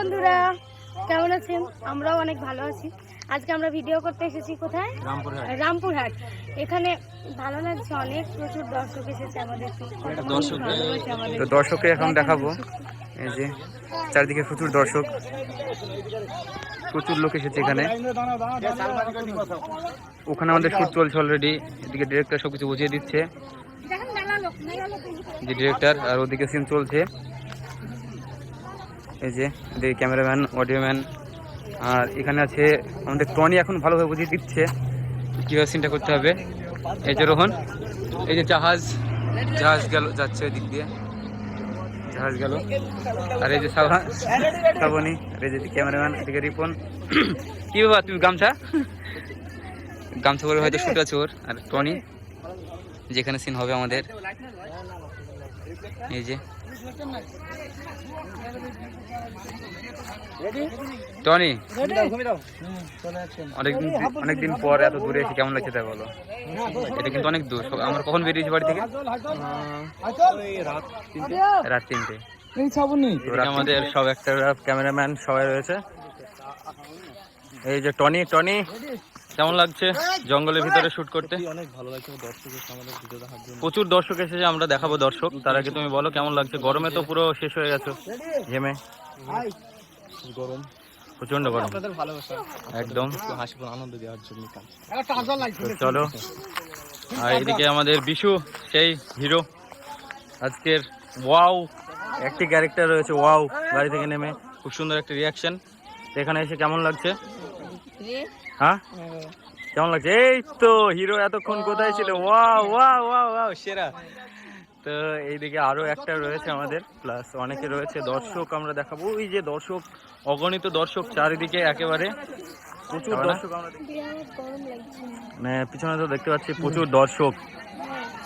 বন্ধুরা, কেমন আছেন? আমরাও অনেক ভালো আছি। আজকে আমরা ভিডিও করতে এসেছি কোথায়? রামপুরহাট। এখানে ভালো লাগছে, অনেক প্রচুর দর্শক এসেছে আমাদের। দর্শককে এখন দেখাবো। এই যে চারিদিকে প্রচুর দর্শক, প্রচুর লোক এসেছে এখানে। ওখানে আমাদের শুট চলছে অলরেডি। এদিকে ডিরেক্টর সবকিছু বুঝিয়ে দিচ্ছে, যে ডিরেক্টর, আর ওদিকে সিন চলছে। এই যে এদিকে ক্যামেরাম্যান, অডিওম্যান, আর এখানে আছে আমাদের টনি। এখন ভালোভাবে বুঝিয়ে দিচ্ছে কীভাবে সিনটা করতে হবে। এই যে রোহন, এই যে জাহাজ গেল, যাচ্ছে ওই দিক দিয়ে, জাহাজ গেল। আর এই যে শ্রাবণী, আর এই যে ক্যামেরাম্যান, এদিকে রিপন। কি বাবা, তুমি গামছা পরে হয়তো শুট আছে ওর। আর টনি, যেখানে সিন হবে আমাদের। এই যে টনি, অনেকদিন পর এত দূরে এসে কেমন লাগছে তাই বলো? এটা কিন্তু অনেক দূর। আমরা কখন বেরিয়েছি বাড়ি থেকে? রাত 3টে। আমাদের সব একটা ক্যামেরাম্যান সবাই রয়েছে। এই যে টনি, কেমন লাগছে জঙ্গলের ভিতরে শুট করতে? অনেক ভালো লাগছে, আমাদের ভিডিও দেখার জন্য প্রচুর দর্শক এসেছে, আমরা দেখাবো দর্শক। তার আগে তুমি বলো কেমন লাগছে? গরমে তো পুরো শেষ হয়ে গেছো, ঘেমে। গরম, প্রচন্ড গরম, আপনাদের ভালোবাসা একদম হাসি আনন্দ দেওয়ার জন্য। চলো। আর এদিকে আমাদের বিশু, সেই হিরো আজকের। ওয়াও, একটি ক্যারেক্টার রয়েছে। ওয়াও, গাড়ি থেকে নেমে খুব সুন্দর একটা রিয়াকশন। এখানে এসে কেমন লাগছে? হ্যাঁ, কেমন লাগছে? এই তো হিরো এতক্ষণ কোথায় ছিল? ওয়াও ওয়াও ওয়াও ওয়াও, সেরা। তো এইদিকে আরো একটা রয়েছে আমাদের, প্লাস অনেকে রয়েছে দর্শক। আমরা দেখাবো ওই যে দর্শক, অগণিত দর্শক চারিদিকে, একেবারে প্রচুর দর্শক। আমরা মানে পিছনে তো দেখতে পাচ্ছি প্রচুর দর্শক।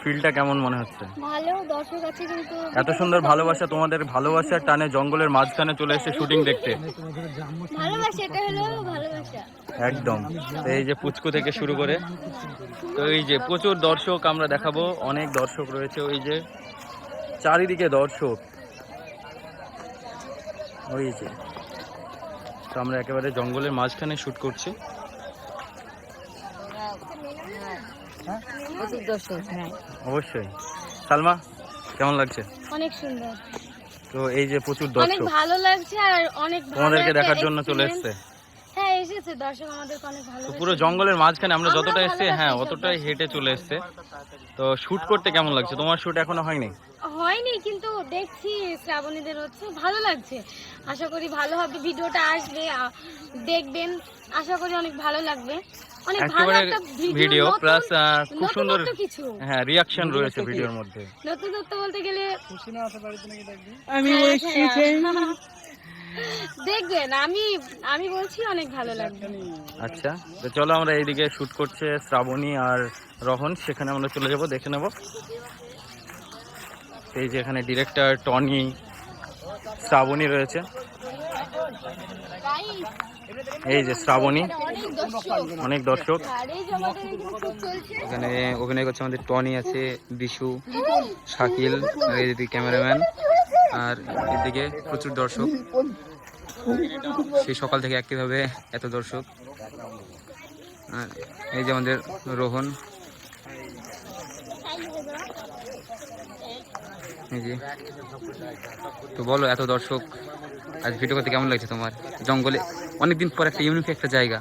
ফিলটা কেমন মনে হচ্ছে? ভালো দর্শক আছে, কিন্তু এত সুন্দর ভালোবাসা, তোমাদের ভালোবাসার টানে জঙ্গলের মাঝখানে চলে এসে শুটিং দেখতে। ভালোবাসা, এটা হলো ভালোবাসা একদম। এই যে পুচকু থেকে শুরু করে, তো এই যে প্রচুর দর্শক আমরা দেখাবো। অনেক দর্শক রয়েছে, ওই যে চারিদিকে দর্শক। ওই যে, তো আমরা একেবারে জঙ্গলের মাঝখানে শুট করছি। অবশ্যই। সালমা, কেমন লাগছে? অনেক সুন্দর। তো এই যে প্রচুর অনেক দর্শক ভালো লাগছে, আর অনেক তোমাদেরকে দেখার জন্য চলে এসছে। হ্যাঁ, এসেছে দর্শক, আমাদেরকে অনেক ভালো। তো পুরো জঙ্গলের মাঝখানে আমরা যতটা এসছে, হ্যাঁ অতটাই হেঁটে চলে এসছে। তো শুট করতে কেমন লাগছে? তোমার শুট এখনো হয়নি? কিন্তু দেখছি শ্রাবণীদের হচ্ছে, ভালো লাগছে। আশা করি ভালো হবে, ভিডিওটা আসবে, দেখবেন। আশা করি অনেক ভালো লাগবে। অনেক ভালো একটা ভিডিও, প্লাস খুব সুন্দর কিছু, হ্যাঁ, রিয়াকশন রয়েছে ভিডিওর মধ্যে। নতুনত্ব বলতে গেলে আমি দেখবেন, আমি বলছি অনেক ভালো লাগবে। আচ্ছা, তো চলো আমরা এইদিকে শুট করছে শ্রাবণী আর রোহন, সেখানে আমরা চলে যাব, দেখে নেব। এই যে এখানে ডিরেক্টর টনি, শ্রাবণী রয়েছে। এই যে শ্রাবণী, অনেক দর্শক এখানে অভিনয় করছে। আমাদের টনি আছে, বিশু, শাকিল, আর এইদিকে ক্যামেরাম্যান, আর এদিকে প্রচুর দর্শক। সেই সকাল থেকে একইভাবে এত দর্শক। আর এই যে আমাদের রোহন, এই যে। তো বলো, এত দর্শক, আজ ভিডিও করতে কেমন লাগছে তোমার? জঙ্গলে অনেকদিন পর একটা ইউনিক একটা জায়গা,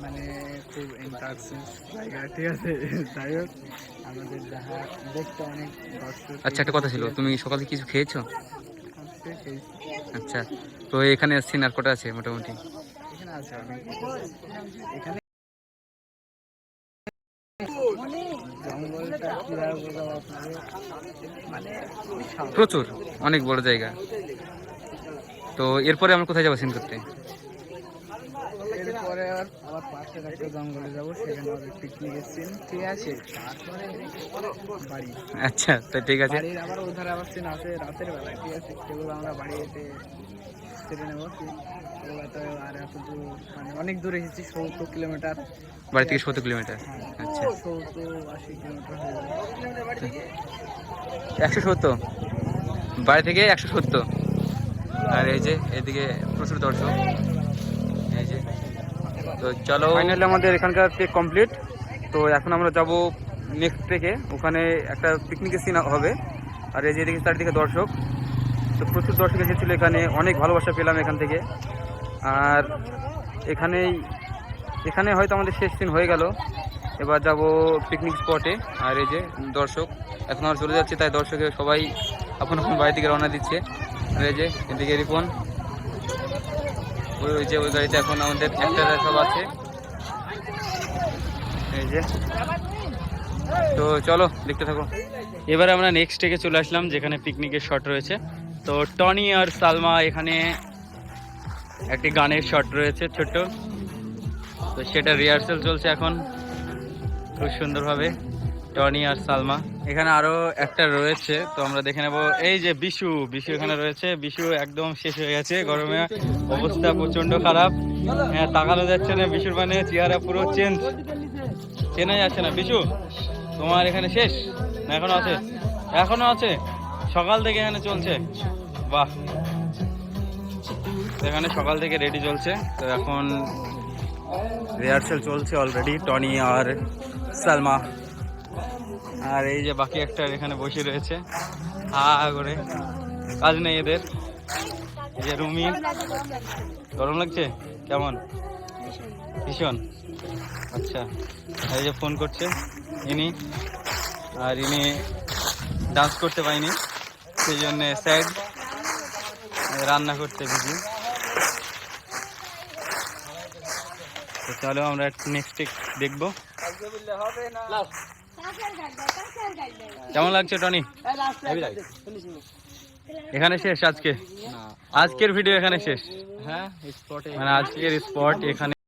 মানে খুব ইন্টারেস্টিং জায়গা, ঠিক আছে। যাই হোক, আমাদের দেখা দেখতে অনেক দর্শক। আচ্ছা, একটা কথা ছিল, তুমি সকালে কিছু খেয়েছো? আচ্ছা, তো এখানে সিনার কটা আছে মোটামুটি? এখানে আছে অনেক। এখানে জঙ্গলটা কিভাবে বোঝাবো আপনাদের, মানে প্রচুর, অনেক বড় জায়গা। তো এরপরে আমরা কোথায় যাবো সিন করতে? এরপরে আবার পাশে একটা জঙ্গলে যাবো, সেখানে আমাদের পিকনিকের সিন, ঠিক আছে। তারপরে বাড়ি। আচ্ছা, তো ঠিক আছে। বাড়ির আবার ওধারে আবার সিন আছে রাতের বেলায়, ঠিক আছে। সেগুলো আমরা বাড়িতে সেরে নেবো। ওগুলো তো আর এত দূর, মানে অনেক দূর এসেছি, 70 কিলোমিটার। বাড়ি থেকে 70 কিলোমিটার? আচ্ছা, 70-80 কিলোমিটার হয়ে যাবে। 170? বাড়ি থেকে 170? আর এই যে এদিকে প্রচুর দর্শক, এই যে। তো চলো, ফাইনালি আমাদের এখানকার ট্রেক কমপ্লিট। তো এখন আমরা যাব নেক্সট ট্রেকে, ওখানে একটা পিকনিকের সিন হবে। আর এই যে এদিকে চারিদিকে দর্শক, তো প্রচুর দর্শক এসেছিল এখানে, অনেক ভালোবাসা পেলাম এখান থেকে। আর এখানে হয়তো আমাদের শেষ দিন হয়ে গেল, এবার যাব পিকনিক স্পটে। আর এই যে দর্শক, এখন আমরা চলে যাচ্ছি, তাই দর্শকের সবাই আপন আপন বাড়ি থেকে রওনা দিচ্ছে। আর এই যে এদিকে রিপন, ওই যে ওই গাড়িতে এখন আমাদের একটা সব আছে, এই যে। তো চলো দেখতে থাকো। এবারে আমরা নেক্সট ডেকে চলে আসলাম যেখানে পিকনিকের শট রয়েছে। তো টনি আর সালমা এখানে একটি গানের শট রয়েছে ছোট্ট, তো সেটা রিহার্সাল চলছে এখন খুব সুন্দরভাবে। টনি আর সালমা এখানে আরো একটা রয়েছে, তো আমরা দেখে নেব। এই যে বিশু এখানে রয়েছে। বিশু একদম শেষ হয়ে গেছে, গরমে অবস্থা প্রচন্ড খারাপ। হ্যাঁ, তাকানো যাচ্ছে না বিশুর, মানে চেহারা পুরো চেনা যাচ্ছে না। বিশু, তোমার এখানে শেষ না এখনো আছে? এখনো আছে, সকাল থেকে এখানে চলছে। বাহ, এখানে সকাল থেকে রেডি চলছে। তো এখন রিহার্সাল চলছে অলরেডি, টনি আর সালমা। আর এই যে বাকি একটা এখানে বসে রয়েছে হা করে, কাজ নেই এদের। এই যে রুমি, গরম লাগছে কেমন? ভীষণ। আচ্ছা, এই যে ফোন করছে ইনি, আর ইনি ডান্স করতে পারেনি, সেই জন্যে স্যাড, রান্না করতে বিজি। তো চলো আমরা নেক্সট দেখবো। কেমন লাগছে টনি? এখানে শেষ আজকের ভিডিও, এখানে শেষ। হ্যাঁ, স্পটে মানে আজকের স্পট এখানে।